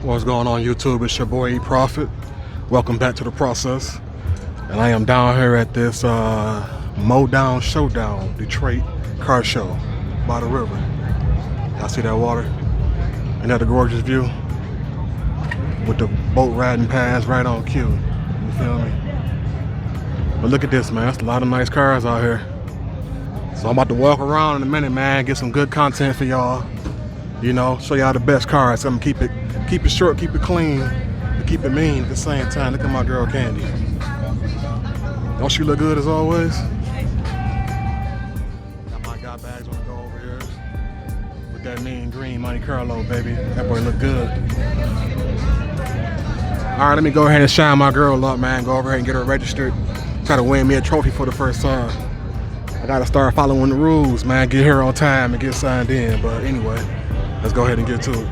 What's going on YouTube? It's your boy E Prophet. Welcome back to the process. And I am down here at this MOTOWN SHOWDOwn Detroit car show by the river. Y'all see that water? Ain't that a gorgeous view? With the boat riding past right on cue. You feel me? But look at this, man. That's a lot of nice cars out here. So I'm about to walk around in a minute, man. Get some good content for y'all. You know, show y'all the best cars. I'm gonna keep it short, keep it clean, but keep it mean at the same time. Look at my girl Kandi. Don't she look good as always? Got my guy bags on the go over here with that mean green Monte Carlo, baby. That boy look good. All right, let me go ahead and shine my girl up, man. Go over here and get her registered. Try to win me a trophy for the first time. I gotta start following the rules, man. Get here on time and get signed in. But anyway, let's go ahead and get to it.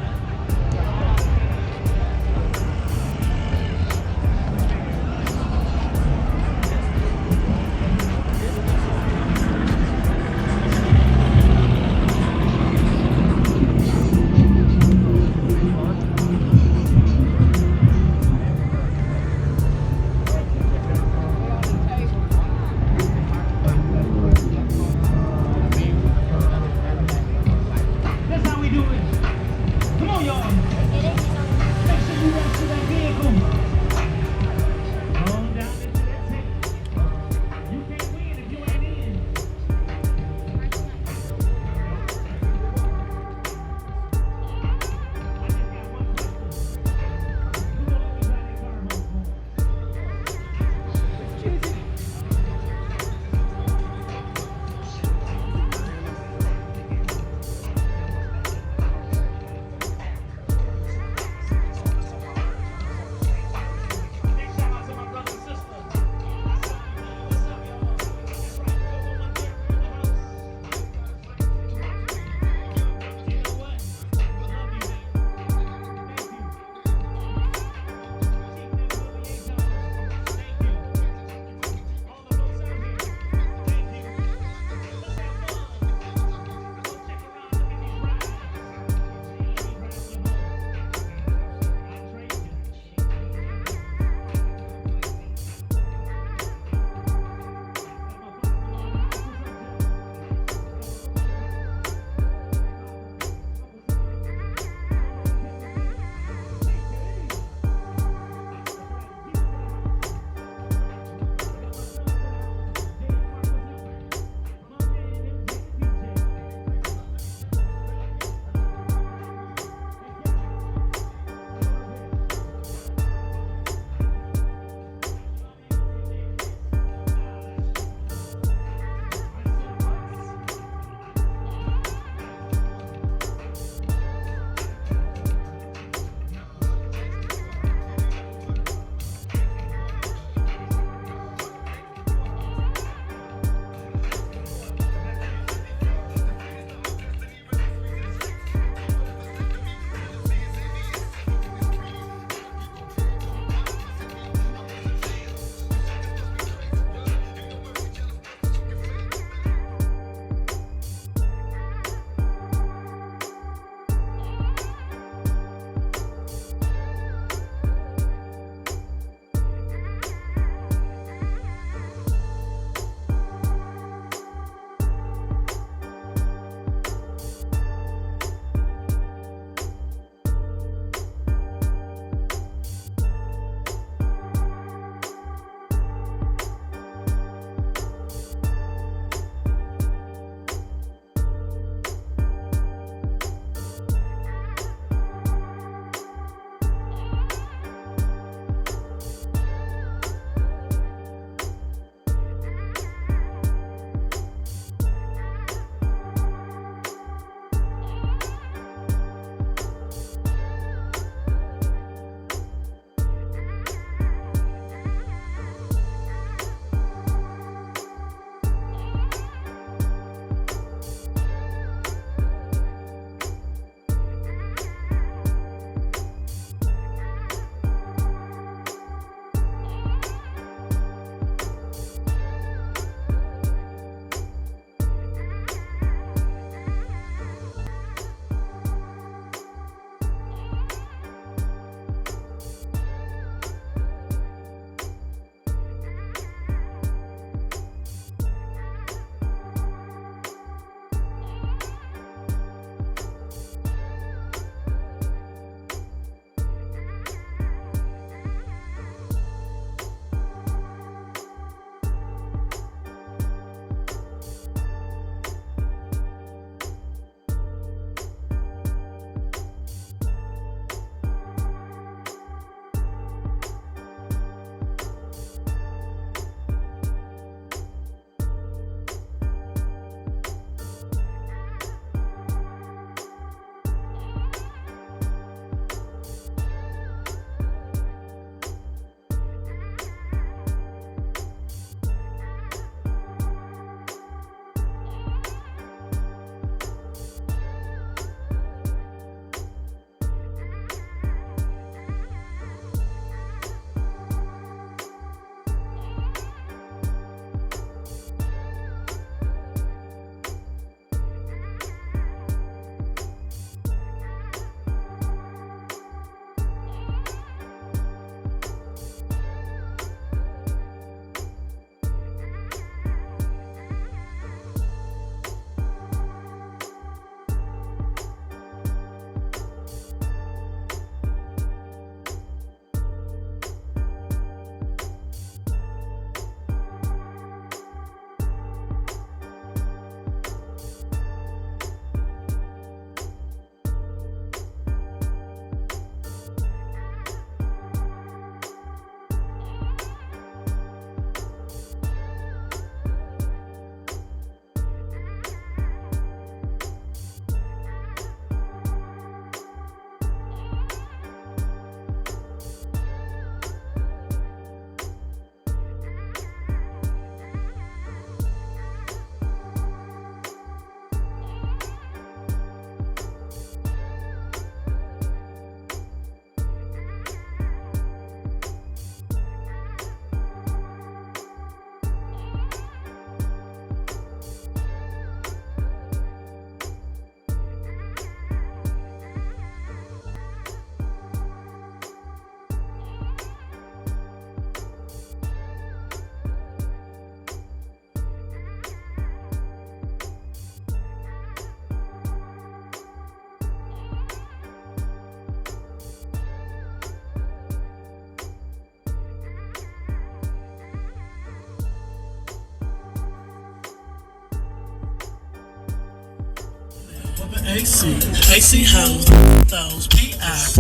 AC hoes, those PI.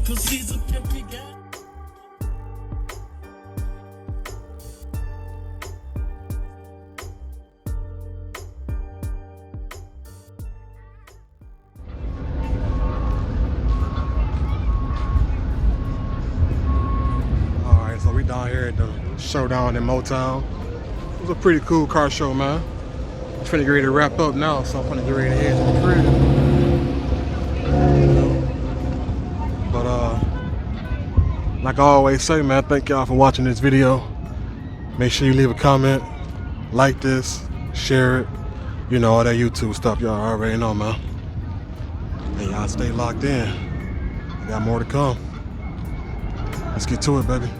Cause he's a pimpy guy. Alright, so we down here at the Showdown in Motown. It was a pretty cool car show, man. I'm finna get ready to wrap up now, so I'm finna get ready to head to the crib. But like I always say, man, thank y'all for watching this video. Make sure you leave a comment, like this, share it. You know, all that YouTube stuff y'all already know, man. And y'all stay locked in. We got more to come. Let's get to it, baby.